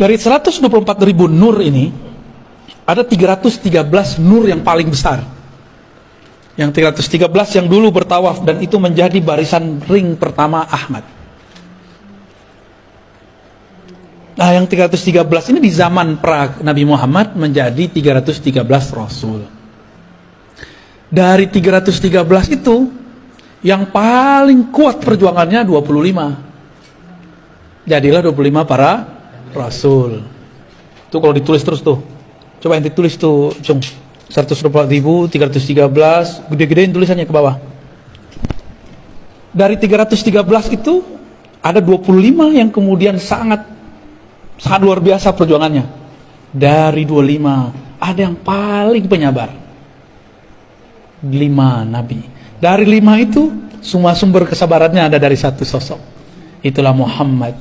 Dari 124.000 nur ini, ada 313 nur yang paling besar. Yang 313 yang dulu bertawaf, dan itu menjadi barisan ring pertama Ahmad. Nah, yang 313 ini di zaman pra Nabi Muhammad menjadi 313 Rasul. Dari 313 itu, yang paling kuat perjuangannya 25. Jadilah 25 para Rasul. Itu kalau ditulis terus tuh. Coba yang ditulis tuh, Cung. 124.313, gede-gedein tulisannya ke bawah. Dari 313 itu, ada 25 yang kemudian sangat luar biasa perjuangannya. Dari 25, ada yang paling penyabar. 5 Nabi. Dari 5 itu, semua sumber kesabarannya ada dari satu sosok. Itulah Muhammad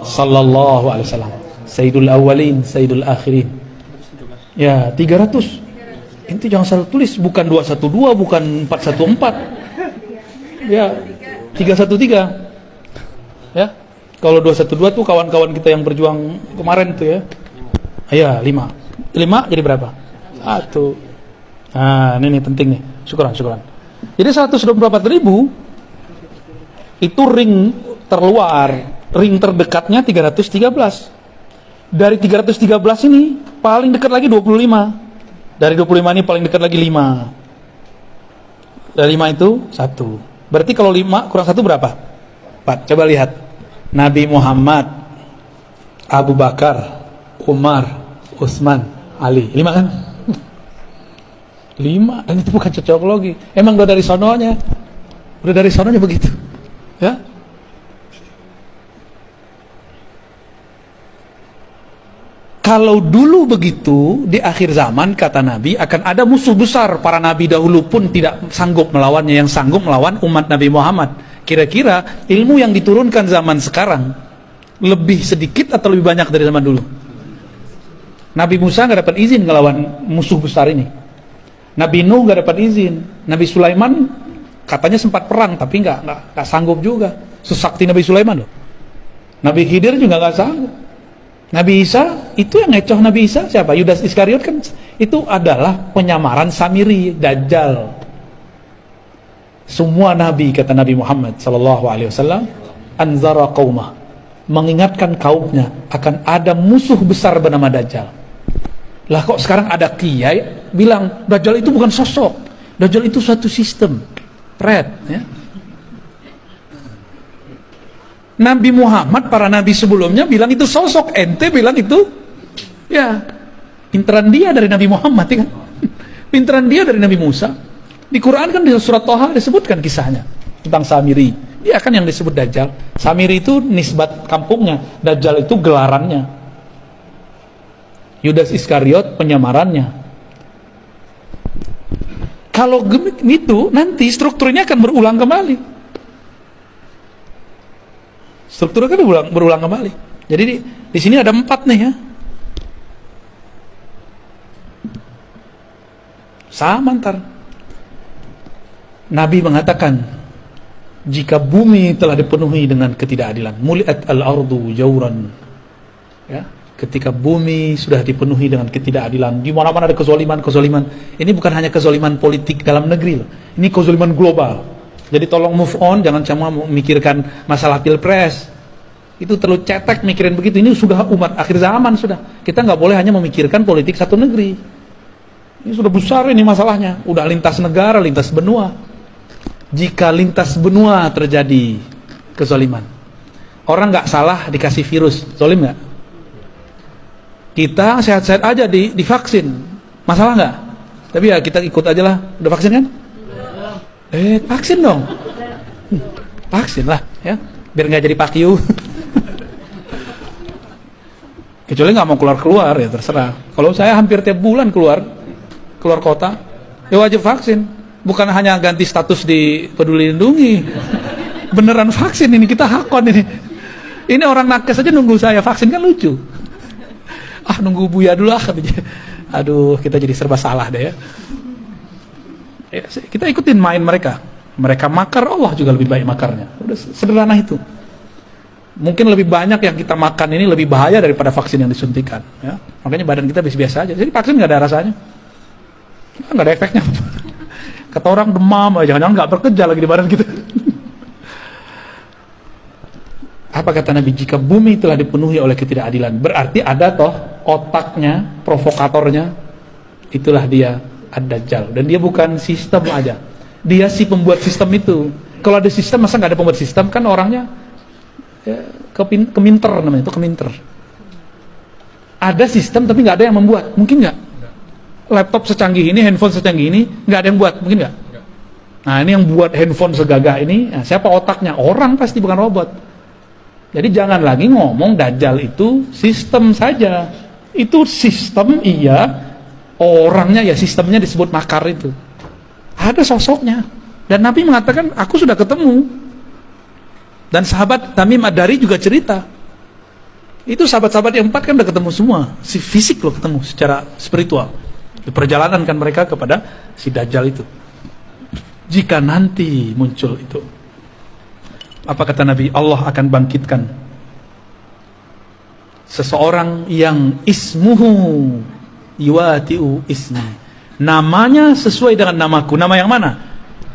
sallallahu alaihi wasallam, Sayyidul Awwalin, Sayyidul Akhirin. Ya, 300. Itu jangan salah tulis, bukan 212, bukan 414. Ya, 313. Ya. Kalau 212 tuh kawan-kawan kita yang berjuang kemarin tuh ya. Ya, 5. 5 jadi berapa? 1. Nah, ini penting nih. Syukuran. Jadi 124.000 itu ring terluar, ring terdekatnya 313. Dari 313 ini paling dekat lagi 25. Dari 25 ini paling dekat lagi 5. Dari 5 itu 1. Berarti kalau 5 kurang 1 berapa? 4. Coba lihat. Nabi Muhammad, Abu Bakar, Umar, Utsman, Ali. 5 kan? 5. Dan itu bukan cocok logi. Emang udah dari sononya. Udah dari sononya begitu. Ya. Kalau dulu begitu, di akhir zaman kata Nabi akan ada musuh besar. Para Nabi dahulu pun tidak sanggup melawannya, yang sanggup melawan umat Nabi Muhammad. Kira-kira ilmu yang diturunkan zaman sekarang lebih sedikit atau lebih banyak dari zaman dulu? Nabi Musa nggak dapat izin ngelawan musuh besar ini. Nabi Nuh nggak dapat izin. Nabi Sulaiman katanya sempat perang tapi nggak sanggup juga. Sesakti Nabi Sulaiman loh. Nabi Khidir juga nggak sanggup. Nabi Isa, itu yang ngecoh Nabi Isa siapa? Yudas Iskariot kan, itu adalah penyamaran Samiri, Dajjal. Semua Nabi, kata Nabi Muhammad SAW, anzara qaumah, mengingatkan kaumnya akan ada musuh besar bernama Dajjal. Lah kok sekarang ada kiai bilang Dajjal itu bukan sosok, Dajjal itu suatu sistem, ya. Nabi Muhammad, para nabi sebelumnya bilang itu sosok, ente bilang itu ya pinteran dia dari Nabi Muhammad ya kan? Pinteran dia dari Nabi Musa. Di Quran kan di surat Thaha disebutkan kisahnya tentang Samiri. Dia kan yang disebut Dajjal. Samiri itu nisbat kampungnya, Dajjal itu gelarannya. Yudas Iskariot penyamarannya. Kalau gitu nanti strukturnya akan berulang kembali. Strukturnya kan berulang kembali. Jadi di sini ada 4 nih ya. Sama ntar. Nabi mengatakan, jika bumi telah dipenuhi dengan ketidakadilan, muliat al-ardu jawran. Ya, ketika bumi sudah dipenuhi dengan ketidakadilan, di mana-mana ada kezaliman. Ini bukan hanya kezaliman politik dalam negeri loh. Ini kezaliman global. Jadi tolong move on, jangan cuma memikirkan masalah pilpres. Itu terlalu cetek mikirin begitu. Ini sudah umat akhir zaman sudah. Kita nggak boleh hanya memikirkan politik satu negeri. Ini sudah besar ini masalahnya. Udah lintas negara, lintas benua. Jika lintas benua terjadi kezaliman, orang nggak salah dikasih virus, zalim nggak? Kita sehat-sehat aja divaksin, masalah nggak? Tapi ya kita ikut aja lah. Udah vaksin kan? Vaksin dong. Vaksin lah ya, biar nggak jadi pakiu. Kecuali nggak mau keluar ya terserah. Kalau saya hampir tiap bulan keluar kota, ya wajib vaksin. Bukan hanya ganti status di Peduli Lindungi. Beneran vaksin ini, kita hakon ini. Ini orang nakes aja nunggu saya vaksin kan lucu. Nunggu Buya dulu katanya. Aduh, kita jadi serba salah deh ya. Kita ikutin main mereka makar, Allah juga lebih baik makarnya. Udah sederhana itu. Mungkin lebih banyak yang kita makan ini lebih bahaya daripada vaksin yang disuntikan. Ya. Makanya badan kita biasa aja. Jadi vaksin nggak ada rasanya, nggak ada efeknya. Kata orang demam, jangan-jangan nggak bekerja lagi di badan kita. Apa kata Nabi? Jika bumi telah dipenuhi oleh ketidakadilan, berarti ada toh otaknya, provokatornya, itulah dia Ad-Dajjal. Dan dia bukan sistem aja, dia si pembuat sistem itu. Kalau ada sistem, masa nggak ada pembuat sistem? Kan orangnya ya, keminter namanya, itu keminter. Ada sistem tapi nggak ada yang membuat, mungkin nggak? Laptop secanggih ini, handphone secanggih ini, nggak ada yang buat, mungkin nggak? Nah ini yang buat handphone segagah ini, nah, siapa otaknya? Orang pasti, bukan robot. Jadi jangan lagi ngomong Dajjal itu sistem saja. Itu sistem iya, orangnya ya sistemnya disebut makar itu. Ada sosoknya. Dan Nabi mengatakan, aku sudah ketemu. Dan sahabat Tamim Ad-Dari juga cerita. Itu sahabat-sahabat yang 4 kan udah ketemu semua. Si fisik loh ketemu secara spiritual. Di perjalanan kan mereka kepada si Dajjal itu. Jika nanti muncul itu, apa kata Nabi? Allah akan bangkitkan seseorang yang ismuhu yuwati'u ismi, namanya sesuai dengan namaku. Nama yang mana?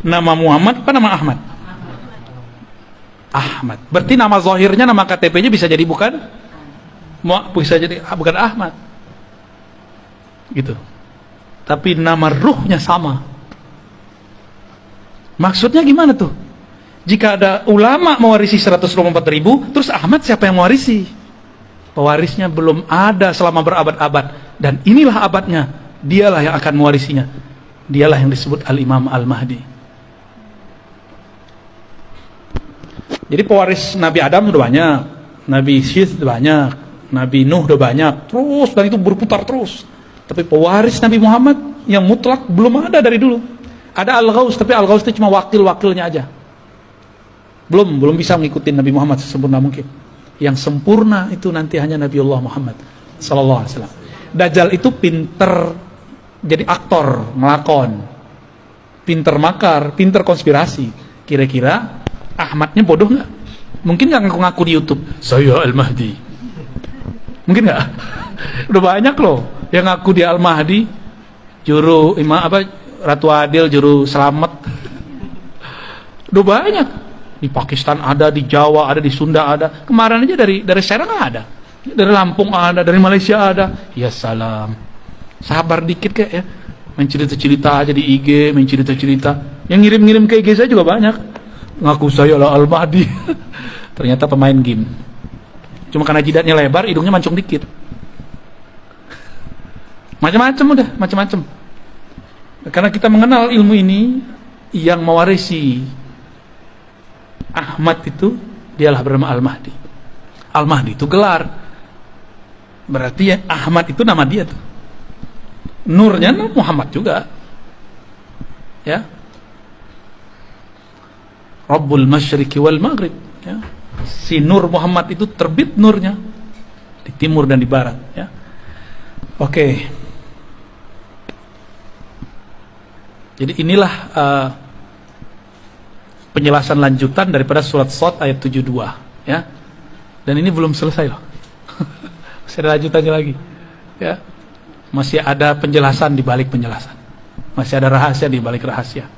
Nama Muhammad apa nama Ahmad? Ahmad. Berarti nama zahirnya, nama KTP-nya bisa jadi bukan Ahmad gitu, tapi nama ruhnya sama. Maksudnya gimana tuh? Jika ada ulama mewarisi 124.000, terus Ahmad siapa yang mewarisi? Pewarisnya belum ada selama berabad-abad. Dan inilah abadnya, dialah yang akan mewarisinya. Dialah yang disebut Al-Imam Al-Mahdi. Jadi pewaris Nabi Adam sudah banyak, Nabi Syith sudah banyak, Nabi Nuh sudah banyak, terus, dan itu berputar terus. Tapi pewaris Nabi Muhammad yang mutlak belum ada dari dulu. Ada Al-Ghaus, tapi Al-Ghaus itu cuma wakil-wakilnya aja. Belum bisa mengikuti Nabi Muhammad sesempurna mungkin. Yang sempurna itu nanti hanya Nabiullah Muhammad sallallahu alaihi wasallam. Dajjal itu pinter jadi aktor, ngelakon, pinter makar, pinter konspirasi. Kira-kira Ahmadnya bodoh nggak? Mungkin nggak ngaku-ngaku di YouTube saya Al-Mahdi? Mungkin nggak? Udah banyak loh yang ngaku dia Al-Mahdi, juru Ratu Adil, juru selamat. Udah banyak. Di Pakistan ada, di Jawa ada, di Sunda ada. Kemarin aja dari Serang ada, dari Lampung ada, dari Malaysia ada. Ya salam, sabar dikit kayak ya. Main cerita-cerita aja di IG, main cerita-cerita. Yang ngirim-ngirim ke IG saya juga banyak. Ngaku saya lah Al-Mahdi. Ternyata pemain game. Cuma karena jidatnya lebar, hidungnya mancung dikit. Macam-macam udah, macam-macam. Karena kita mengenal ilmu ini, yang mewarisi Ahmad itu dialah bernama Al-Mahdi. Al-Mahdi itu gelar. Berarti ya, Ahmad itu nama dia tuh. Nurnya Muhammad juga. Ya. Rabbul Masyriqi wal Maghrib, ya. Si Nur Muhammad itu terbit nurnya di timur dan di barat, ya. Oke. Jadi inilah penjelasan lanjutan daripada surat Shad ayat 72, ya. Dan ini belum selesai loh. Masih ada lanjutannya lagi, ya. Masih ada penjelasan di balik penjelasan. Masih ada rahasia di balik rahasia.